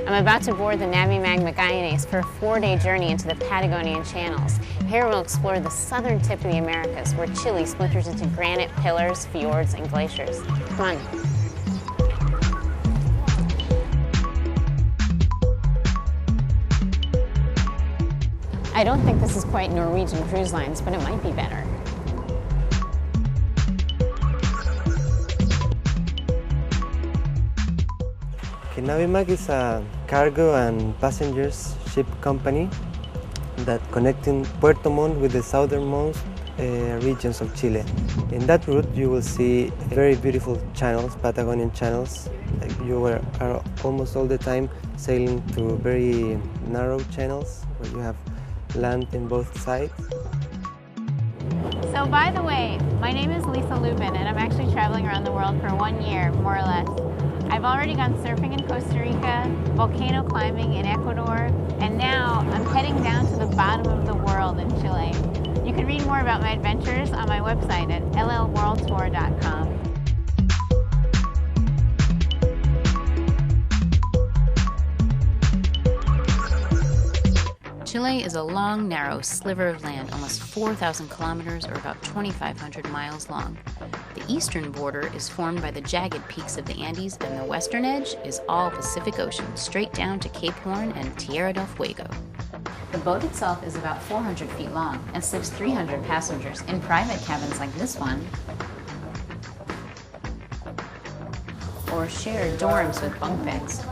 I'm about to board the Navimag Magallenes for a 4-day journey into the Patagonian channels. Here we'll explore the southern tip of the Americas, where Chile splinters into granite pillars, fjords, and glaciers. Come on. I don't think this is quite Norwegian Cruise Lines, but it might be better. Navimag is a cargo and passengers ship company that connecting Puerto Montt with the southernmost regions of Chile. In that route you will see very beautiful channels, Patagonian channels. You are almost all the time sailing through very narrow channels where you have land in both sides. So by the way, my name is Lisa Lubin and I'm actually traveling around the world for 1 year, more or less. I've already gone surfing in Costa Rica, volcano climbing in Ecuador, and now I'm heading down to the bottom of the world in Chile. You can read more about my adventures on my website at llworldtour.com. Chile is a long, narrow sliver of land, almost 4,000 kilometers or about 2,500 miles long. The eastern border is formed by the jagged peaks of the Andes, and the western edge is all Pacific Ocean, straight down to Cape Horn and Tierra del Fuego. The boat itself is about 400 feet long and sleeps 300 passengers in private cabins like this one, or shared dorms with bunk beds.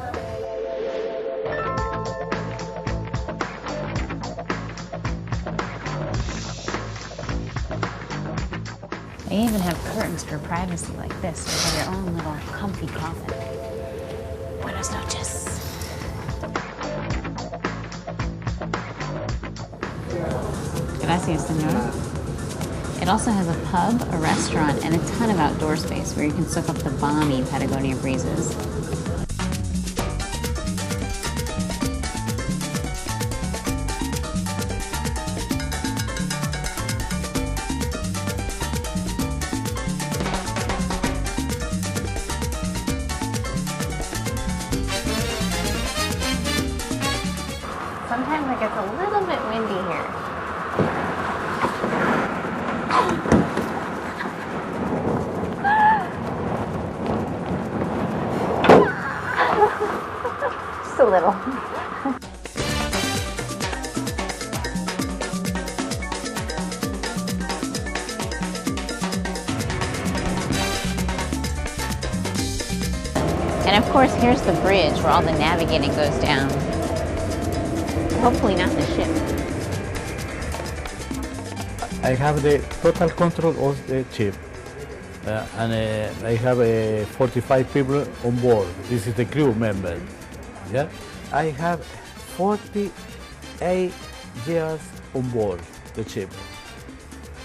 They even have curtains for privacy like this, so you have your own little comfy coffin. Buenas noches. Gracias, señor. It also has a pub, a restaurant, and a ton of outdoor space where you can soak up the balmy Patagonia breezes. Sometimes it gets a little bit windy here. Just a little. And of course, here's the bridge where all the navigating goes down. Hopefully not the ship. I have the total control of the ship, and I have 45 people on board. This is the crew member. Yeah, I have 48 years on board the ship.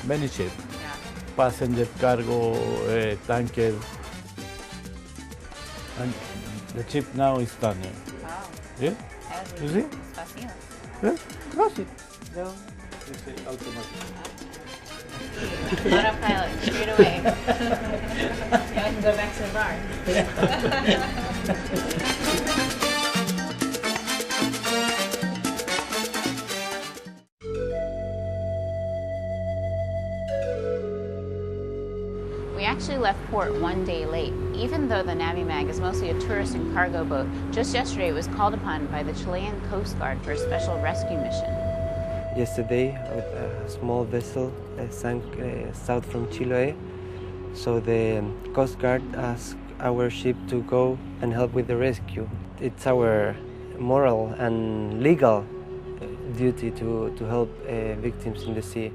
Many ships, yeah. Passenger, cargo, tanker, and the ship now is turning. Wow. Yeah, you see? Yeah, gracias. No, it's automatic. Autopilot, straight away. Now I can go back to the bar. We actually left port 1 day late. Even though the Navimag is mostly a tourist and cargo boat, just yesterday it was called upon by the Chilean Coast Guard for a special rescue mission. Yesterday, a small vessel sank south from Chile, so the Coast Guard asked our ship to go and help with the rescue. It's our moral and legal duty to help victims in the sea.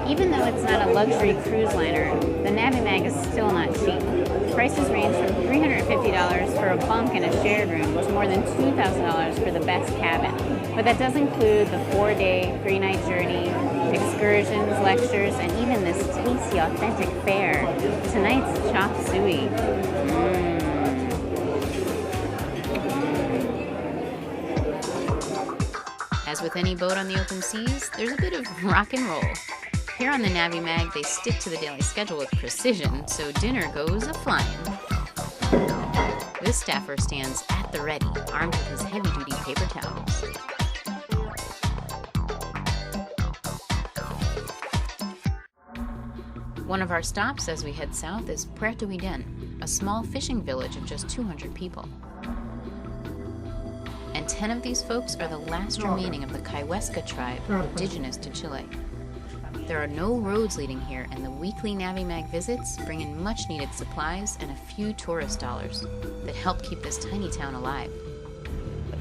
Even though it's not a luxury cruise liner, the Navimag is still not cheap. Prices range from $350 for a bunk in a shared room to more than $2,000 for the best cabin. But that does include the 4-day, 3-night journey, excursions, lectures, and even this tasty, authentic fare. Tonight's chop suey. As with any boat on the open seas, there's a bit of rock and roll. Here on the Navimag, they stick to the daily schedule with precision, so dinner goes a-flying. This staffer stands at the ready, armed with his heavy-duty paper towels. One of our stops as we head south is Puerto Iden, a small fishing village of just 200 people. And 10 of these folks are the last remaining of the Kaihuesca tribe, indigenous to Chile. There are no roads leading here, and the weekly Navimag visits bring in much-needed supplies and a few tourist dollars that help keep this tiny town alive.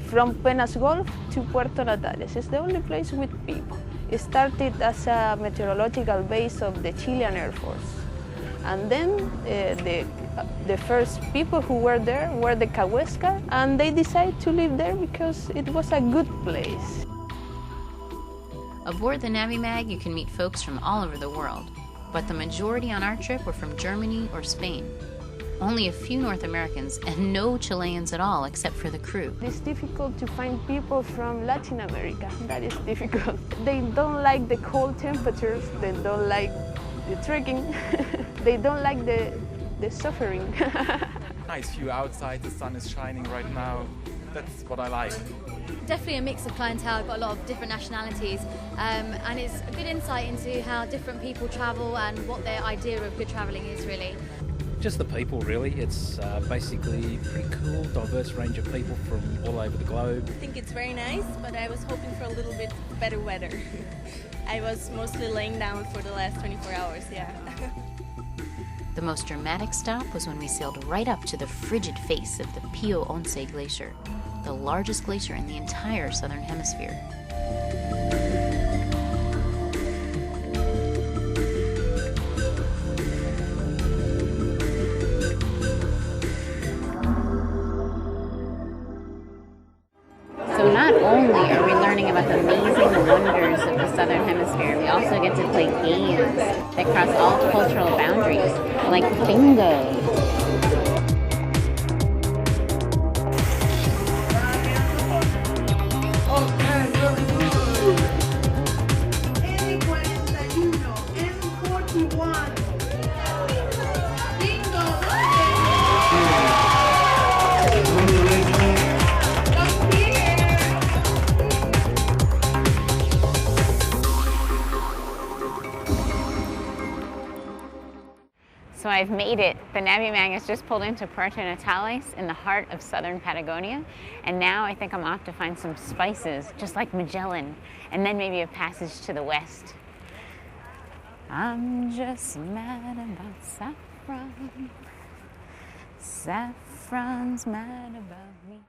From Penas Gulf to Puerto Natales, it's the only place with people. It started as a meteorological base of the Chilean Air Force. And then the first people who were there were the Kaihuesca, and they decided to live there because it was a good place. Aboard the Navimag, you can meet folks from all over the world, but the majority on our trip were from Germany or Spain. Only a few North Americans and no Chileans at all except for the crew. It's difficult to find people from Latin America. That is difficult. They don't like the cold temperatures, they don't like the trekking, they don't like the suffering. Nice view outside, the sun is shining right now. That's what I like. Definitely a mix of clientele. I've got a lot of different nationalities, and it's a good insight into how different people travel and what their idea of good travelling is really. Just the people really. It's basically pretty cool, diverse range of people from all over the globe. I think it's very nice, but I was hoping for a little bit better weather. I was mostly laying down for the last 24 hours, yeah. The most dramatic stop was when we sailed right up to the frigid face of the Pio Once Glacier, the largest glacier in the entire southern hemisphere. So not only are we learning about the amazing wonders of the Southern Hemisphere, we also get to play games that cross all cultural boundaries, like bingo. So I've made it. The Navimag has just pulled into Puerto Natales in the heart of southern Patagonia. And now I think I'm off to find some spices, just like Magellan, and then maybe a passage to the west. I'm just mad about saffron. Saffron's mad about me.